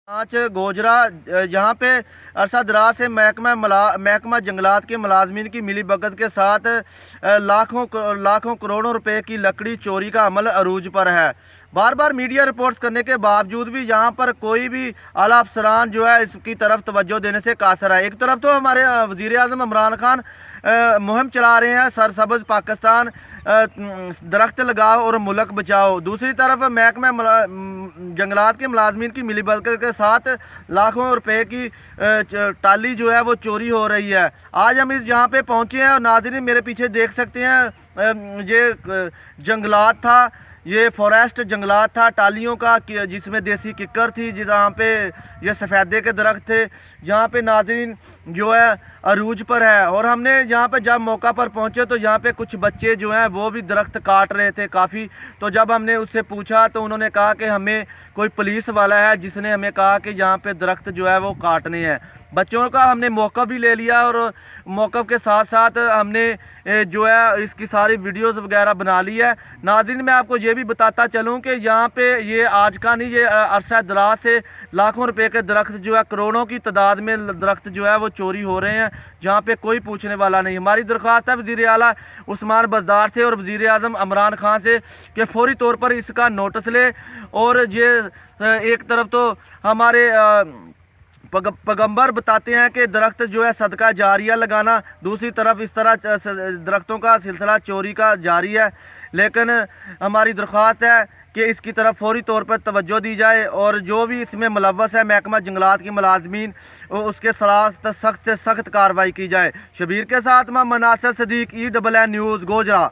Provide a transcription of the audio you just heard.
आज गोजरा जहाँ पे अरसा दराज से महकमा जंगलात के मुलाजमीन की मिली भगत के साथ लाखों करोड़ों रुपए की लकड़ी चोरी का अमल अरूज पर है। बार बार मीडिया रिपोर्ट्स करने के बावजूद भी यहाँ पर कोई भी आला अफसरान जो है इसकी तरफ तवज्जो देने से कासर है। एक तरफ तो हमारे वज़ीर आज़म इमरान खान मुहिम चला रहे हैं सरसब्ज़ पाकिस्तान, दरख्त लगाओ और मुल्क बचाओ, दूसरी तरफ महकमा जंगलात के मुलाजमीन की मिली भगत के साथ लाखों रुपए की टाली जो है वो चोरी हो रही है। आज हम इस जहाँ पे पहुँचे हैं और नाज़रीन मेरे पीछे देख सकते हैं ये जंगलात था, ये फॉरेस्ट जंगलात था टालियों का, जिसमें देसी किक्कर थी, जहाँ पे ये सफ़ेदे के दरख्त थे, जहाँ पे नाज़रीन जो है अरूज पर है। और हमने यहाँ पे जब मौका पर पहुँचे तो यहाँ पे कुछ बच्चे जो हैं वो भी दरख्त काट रहे थे काफ़ी। तो जब हमने उससे पूछा तो उन्होंने कहा कि हमें कोई पुलिस वाला है जिसने हमें कहा कि यहाँ पे दरख्त जो है वो काटने हैं। बच्चों का हमने मौक़िफ़ भी ले लिया और मौक़िफ़ के साथ साथ हमने जो है इसकी सारी वीडियोस वगैरह बना ली है। नाज़रीन मैं आपको ये भी बताता चलूँ कि यहाँ पे ये आज का नहीं, ये अरसा दराज से लाखों रुपए के दरख्त जो है, करोड़ों की तादाद में दरख्त जो है वो चोरी हो रहे हैं, जहाँ पे कोई पूछने वाला नहीं। हमारी दरख्वास्त है वज़ीर आला उस्मान बज़दार से और वज़ीर आज़म इमरान खान से कि फ़ौरी तौर पर इसका नोटिस ले। और ये एक तरफ तो हमारे पैगंबर बताते हैं कि दरख्त जो है सदका जारिया लगाना, दूसरी तरफ इस तरह दरख्तों का सिलसिला चोरी का जारी है। लेकिन हमारी दरख्वास्त है कि इसकी तरफ फौरी तौर पर तवज्जो दी जाए और जो भी इसमें मुलव्वस है महकमा जंगलात की मुलाजमीन उसके खिलाफ सख्त से सख्त कार्रवाई की जाए। शबीर के साथ मैं मनासिर सदीक, ENN न्यूज़ गोजरा।